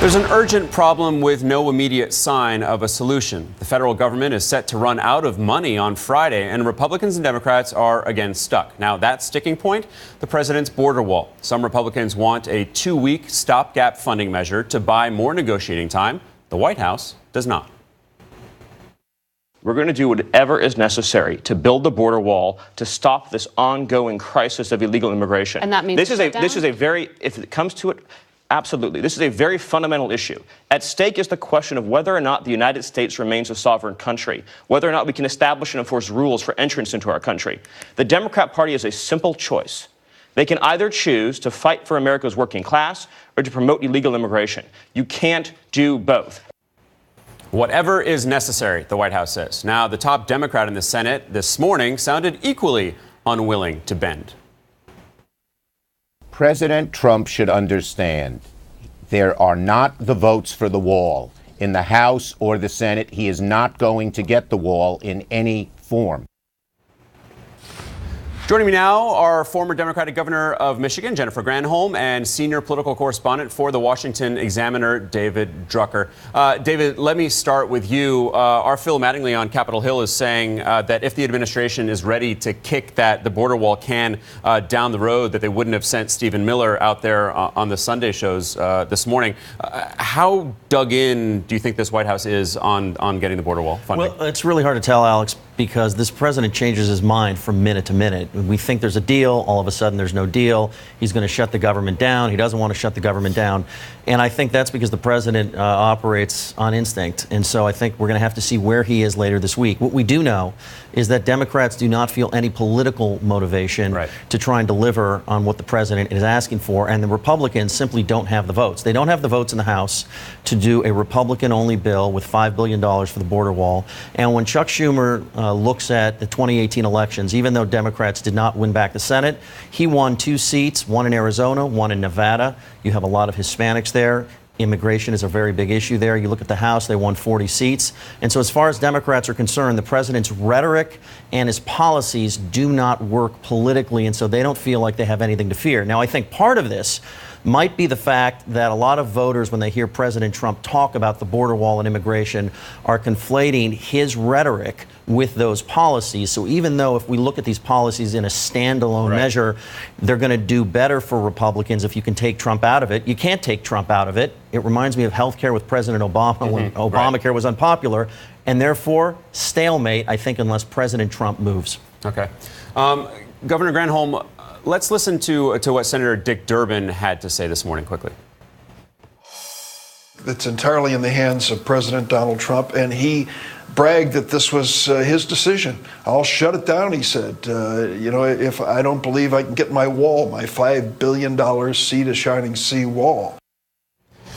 There's an urgent problem with no immediate sign of a solution. The federal government is set to run out of money on Friday, and Republicans and Democrats are again stuck. Now, that sticking point, the president's border wall. Some Republicans want a 2-week stopgap funding measure to buy more negotiating time. The White House does not. We're going to do whatever is necessary to build the border wall to stop this ongoing crisis of illegal immigration. And that means this is a very, if it comes to it, absolutely. This is a very fundamental issue. At stake is the question of whether or not the United States remains a sovereign country, whether or not we can establish and enforce rules for entrance into our country. The Democrat Party has a simple choice. They can either choose to fight for America's working class or to promote illegal immigration. You can't do both. Whatever is necessary, the White House says. Now, the top Democrat in the Senate this morning sounded equally unwilling to bend. President Trump should understand there are not the votes for the wall in the House or the Senate. He is not going to get the wall in any form. Joining me now are former Democratic Governor of Michigan, Jennifer Granholm, and senior political correspondent for the Washington Examiner, David Drucker. David, let me start with you. Our Phil Mattingly on Capitol Hill is saying that if the administration is ready to kick the border wall can down the road, that they wouldn't have sent Stephen Miller out there on the Sunday shows this morning. How dug in do you think this White House is on getting the border wall funding? Well, it's really hard to tell, Alex, because this president changes his mind from minute to minute. We think there's a deal. All of a sudden, there's no deal. He's going to shut the government down. He doesn't want to shut the government down. And I think that's because the president operates on instinct. And so I think we're going to have to see where he is later this week. What we do know is that Democrats do not feel any political motivation to try and deliver on what the president is asking for. And the Republicans simply don't have the votes. They don't have the votes in the House to do a Republican-only bill with $5 billion for the border wall. And when Chuck Schumer looks at the 2018 elections, even though Democrats did not win back the Senate, he won 2 seats, one in Arizona, one in Nevada. You have a lot of Hispanics there. Immigration is a very big issue there. You look at the House, they won 40 seats. And so as far as Democrats are concerned, the president's rhetoric and his policies do not work politically, and so they don't feel like they have anything to fear. Now, I think part of this might be the fact that a lot of voters, when they hear President Trump talk about the border wall and immigration, are conflating his rhetoric with those policies. So even though if we look at these policies in a standalone measure, they're going to do better for Republicans if you can take Trump out of it. You can't take Trump out of it. It reminds me of health care with President Obama when Obamacare was unpopular. And therefore, stalemate, I think, unless President Trump moves. Okay. Governor Granholm, let's listen to what Senator Dick Durbin had to say this morning quickly. It's entirely in the hands of President Donald Trump, and he bragged that this was his decision. I'll shut it down, he said. If I don't believe I can get my wall, my $5 billion Sea to Shining Sea wall.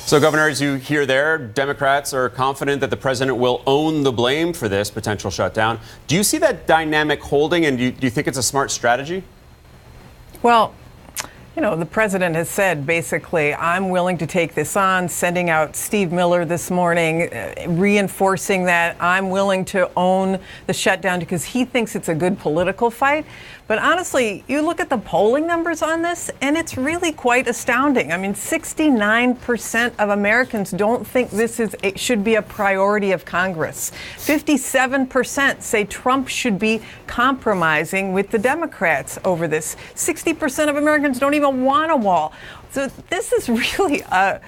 So, Governor, as you hear there, Democrats are confident that the president will own the blame for this potential shutdown. Do you see that dynamic holding, and do you think it's a smart strategy? Well, the president has said, basically, I'm willing to take this on, sending out Steve Miller this morning, reinforcing that I'm willing to own the shutdown because he thinks it's a good political fight. But honestly, you look at the polling numbers on this, and it's really quite astounding. I mean, 69% of Americans don't think it should be a priority of Congress. 57% say Trump should be compromising with the Democrats over this. 60% of Americans don't even want a wall. So this is really a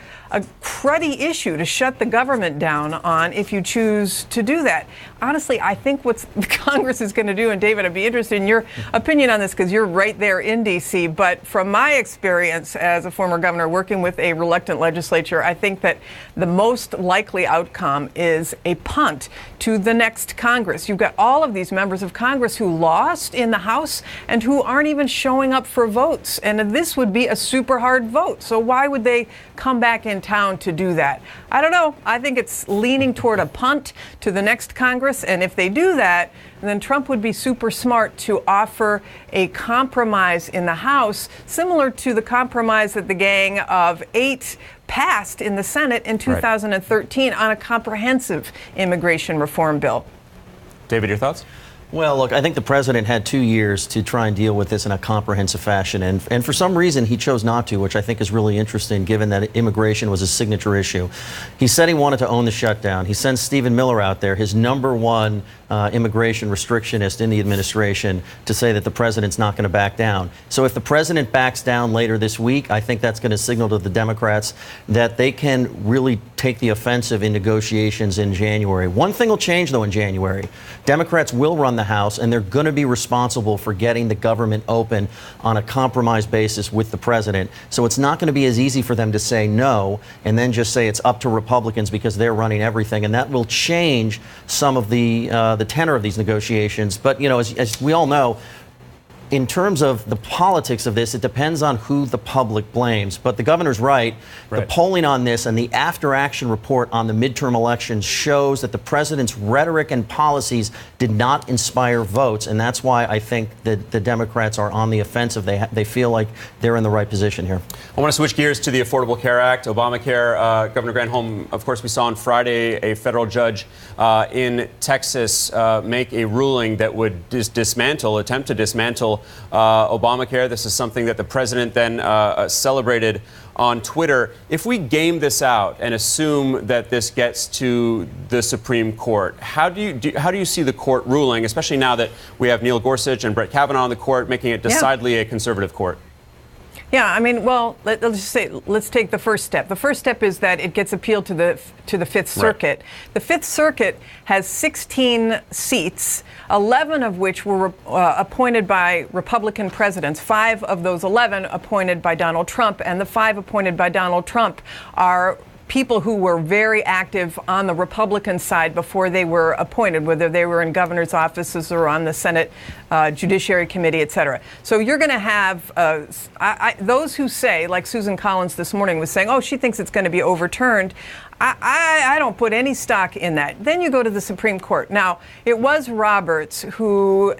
cruddy issue to shut the government down on if you choose to do that. Honestly, I think what Congress is going to do, and David, I'd be interested in your opinion on this because you're right there in D.C., but from my experience as a former governor working with a reluctant legislature, I think that the most likely outcome is a punt to the next Congress. You've got all of these members of Congress who lost in the House and who aren't even showing up for votes, and this would be a super hard vote. So why would they come back in town to do that? I don't know. I think it's leaning toward a punt to the next Congress. And if they do that, then Trump would be super smart to offer a compromise in the House, similar to the compromise that the Gang of 8 passed in the Senate in 2013 on a comprehensive immigration reform bill. David, your thoughts? Well, look, I think the president had 2 years to try and deal with this in a comprehensive fashion. And for some reason, he chose not to, which I think is really interesting, given that immigration was his signature issue. He said he wanted to own the shutdown. He sends Stephen Miller out there, his #1 immigration restrictionist in the administration, to say that the president's not going to back down. So if the president backs down later this week, I think that's going to signal to the Democrats that they can really take the offensive in negotiations in January. One thing will change, though, in January. Democrats will run the House, and they're going to be responsible for getting the government open on a compromise basis with the president. So it's not going to be as easy for them to say no and then just say it's up to Republicans because they're running everything. And that will change some of the tenor of these negotiations. But, you know, as we all know, in terms of the politics of this, it depends on who the public blames. But the governor's right. The polling on this and the after-action report on the midterm elections shows that the president's rhetoric and policies did not inspire votes. And that's why I think that the Democrats are on the offensive. They feel like they're in the right position here. I want to switch gears to the Affordable Care Act, Obamacare. Governor Granholm, of course, we saw on Friday a federal judge in Texas make a ruling that would attempt to dismantle Obamacare. This is something that the president then celebrated on Twitter. If we game this out and assume that this gets to the Supreme Court, how do you see the court ruling, especially now that we have Neil Gorsuch and Brett Kavanaugh on the court, making it decidedly a conservative court? Yeah, I mean, well, let's take the first step. The first step is that it gets appealed to the Fifth Circuit. Right. The Fifth Circuit has 16 seats, 11 of which were appointed by Republican presidents. 5 of those 11 appointed by Donald Trump, and the 5 appointed by Donald Trump are people who were very active on the Republican side before they were appointed, whether they were in governor's offices or on the Senate Judiciary Committee, et cetera. So you're going to have those who say, like Susan Collins this morning was saying, oh, she thinks it's going to be overturned. I don't put any stock in that. Then you go to the Supreme Court. Now, it was Roberts who,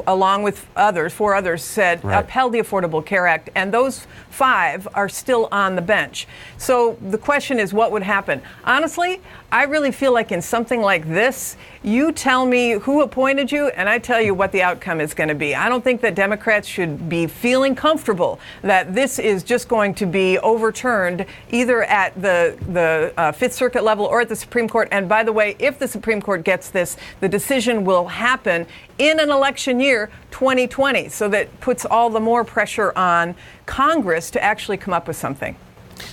along with others, 4 others, said upheld the Affordable Care Act, and those 5 are still on the bench. So the question is, what would happen? Honestly, I really feel like in something like this, you tell me who appointed you, and I tell you what the outcome is going to be. I don't think that Democrats should be feeling comfortable that this is just going to be overturned either at the Fifth Circuit level or at the Supreme Court. And by the way, if the Supreme Court gets this, the decision will happen in an election year, 2020. So that puts all the more pressure on Congress to actually come up with something.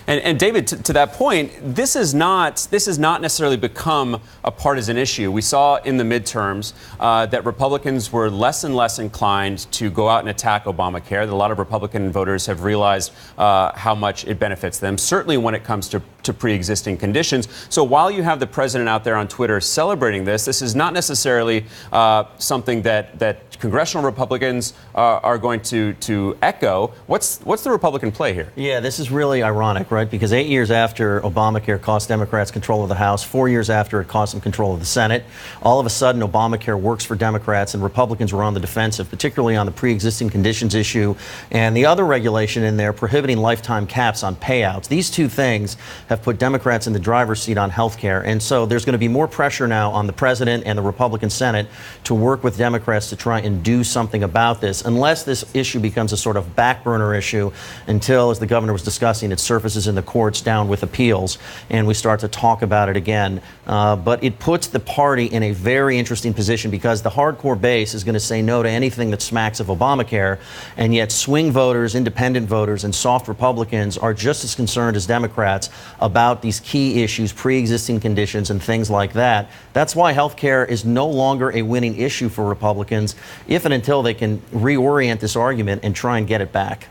And David, to that point, this has not necessarily become a partisan issue. We saw in the midterms that Republicans were less and less inclined to go out and attack Obamacare. A lot of Republican voters have realized how much it benefits them, certainly when it comes to pre-existing conditions. So while you have the president out there on Twitter celebrating this is not necessarily something that congressional Republicans are going to echo. What's the Republican play here? Yeah, this is really ironic, right? Because 8 years after Obamacare cost Democrats control of the House, 4 years after it cost them control of the Senate, all of a sudden Obamacare works for Democrats and Republicans were on the defensive, particularly on the pre-existing conditions issue and the other regulation in there prohibiting lifetime caps on payouts. These 2 things have put Democrats in the driver's seat on health care. And so there's going to be more pressure now on the president and the Republican Senate to work with Democrats to try and do something about this, unless this issue becomes a sort of back burner issue until, as the governor was discussing, it surfaces in the courts down with appeals and we start to talk about it again. But it puts the party in a very interesting position because the hardcore base is going to say no to anything that smacks of Obamacare, and yet swing voters, independent voters, and soft Republicans are just as concerned as Democrats about these key issues, pre-existing conditions, and things like that. That's why health care is no longer a winning issue for Republicans if and until they can reorient this argument and try and get it back.